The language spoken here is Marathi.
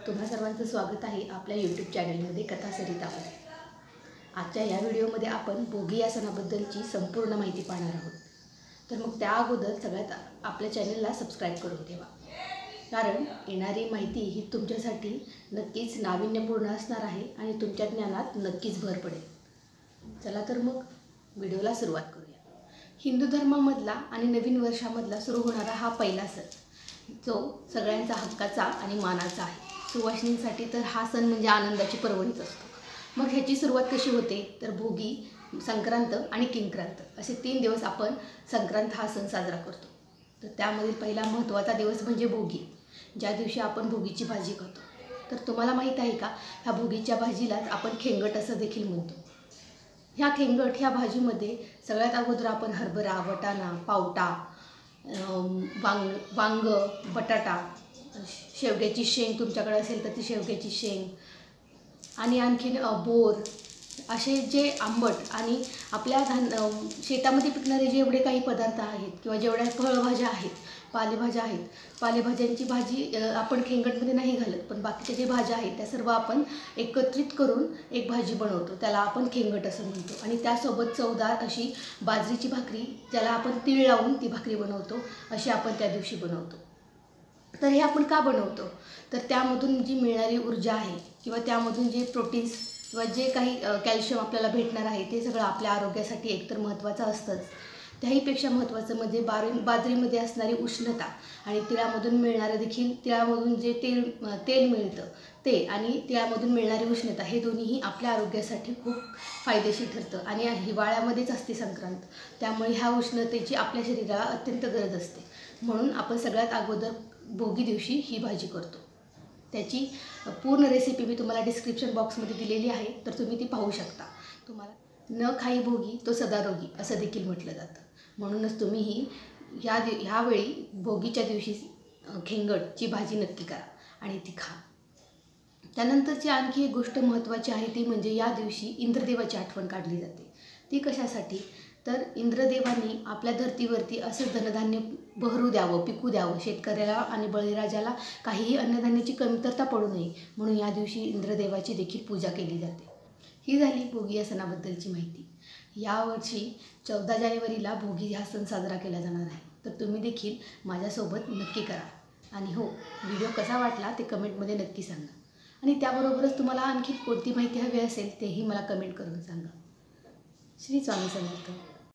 तुम्हा सर्वांचं स्वागत आहे आपल्या यूट्यूब चॅनलमध्ये कथा सरितामध्ये। आजच्या या व्हिडिओमध्ये आपण भोगी या सणाबद्दलची संपूर्ण माहिती पाहणार आहोत। तर मग त्या अगोदर सगळ्यात आपल्या चॅनलला सबस्क्राइब करून ठेवा, कारण येणारी माहिती ही तुमच्यासाठी नक्कीच नाविन्यपूर्ण असणार आहे आणि तुमच्या ज्ञानात नक्कीच भर पडेल। चला तर मग व्हिडिओला सुरुवात करूया। हिंदू धर्मामधला आणि नवीन वर्षामधला सुरू होणारा हा पहिला सण जो सगळ्यांचा हक्काचा आणि मानाचा आहे। सुवासिनींसाठी तर हा सण म्हणजे आनंदाची पर्वणीच असतो। मग ह्याची सुरुवात कशी होते तर भोगी, संक्रांत आणि किंक्रांत असे 3 दिवस आपण संक्रांत हा सण साजरा करतो। तर त्यामधील पहिला महत्त्वाचा दिवस म्हणजे भोगी, ज्या दिवशी आपण भोगीची भाजी खातो। तर तुम्हाला माहीत आहे का, ह्या भोगीच्या भाजीलाच आपण खेंगट असं देखील म्हणतो। ह्या खेंगट ह्या भाजीमध्ये सगळ्यात अगोदर आपण हरभरा, वाटाणा, पावटा, वांग, बटाटा, शेवग्याची शेंग तुमच्याकडे असेल तर ती शेवग्याची शेंग आणि आणखीन बोर असे जे आंबट आणि आपल्या शेतामध्ये पिकणारे जेवढे काही पदार्थ आहेत किंवा जेवढ्या फळभाज्या आहेत, पालेभाज्या आहेत, पालेभाज्यांची भाजी आपण खेंगटमध्ये नाही घालत, पण बाकीच्या जे भाज्या आहेत त्या सर्व आपण एकत्रित करून एक भाजी बनवतो, त्याला आपण खेंगट असं म्हणतो। आणि त्यासोबत चवदार अशी बाजरीची भाकरी, ज्याला आपण तीळ लावून ती भाकरी बनवतो, अशी आपण त्या दिवशी बनवतो। तर हे आपण का बनवतो तर त्यामधून जी मिळणारी ऊर्जा आहे किंवा त्यामधून जे प्रोटीन्स किंवा जे काही कॅल्शियम आपल्याला भेटणार आहे ते सगळं आपल्या आरोग्यासाठी एकतर महत्त्वाचं असतंच, त्याहीपेक्षा महत्त्वाचं म्हणजे बाजरीमध्ये असणारी उष्णता आणि तिळामधून मिळणारं देखील, तिळामधून जे तेल मिळतं ते आणि तिळामधून मिळणारी उष्णता, हे दोन्हीही आपल्या आरोग्यासाठी खूप फायदेशीर ठरतं। आणि हिवाळ्यामध्येच असते संक्रांत, त्यामुळे ह्या उष्णतेची आपल्या शरीराला अत्यंत गरज असते। म्हणून आपण सगळ्यात अगोदर भोगी दिवशी ही भाजी करतो। त्याची पूर्ण रेसिपी मी तुम्हाला डिस्क्रिप्शन बॉक्समध्ये दिलेली आहे, तर तुम्ही ती पाहू शकता। तुम्हाला न खाई भोगी तो सदा रोगी असं देखील म्हटलं जातं, म्हणूनच तुम्हीही ह्यावेळी भोगीच्या दिवशी खेंगटची भाजी नक्की करा आणि ती खा। त्यानंतरची आणखी एक गोष्ट महत्त्वाची आहे ती म्हणजे या दिवशी इंद्रदेवाची आठवण काढली जाते। ती कशासाठी तर इंद्रदेवांनी आपल्या धर्तीवरती असं धनधान्य बहरू द्यावं, पिकू द्यावं, शेतकऱ्याला आणि बळीराजाला काहीही अन्नधान्याची कमतरता पडू नये, म्हणून या दिवशी इंद्रदेवाची देखील पूजा केली जाते। ही झाली भोगी या सणाबद्दलची माहिती। यावर्षी 14 जानेवारीला भोगी हा सण साजरा केला जाणार आहे, तर तुम्ही देखील माझ्यासोबत नक्की करा। आणि हो, व्हिडिओ कसा वाटला ते कमेंटमध्ये नक्की सांगा, आणि त्याबरोबरच तुम्हाला आणखी कोणती माहिती हवी असेल तेही मला कमेंट करून सांगा। श्री स्वामी समर्थ।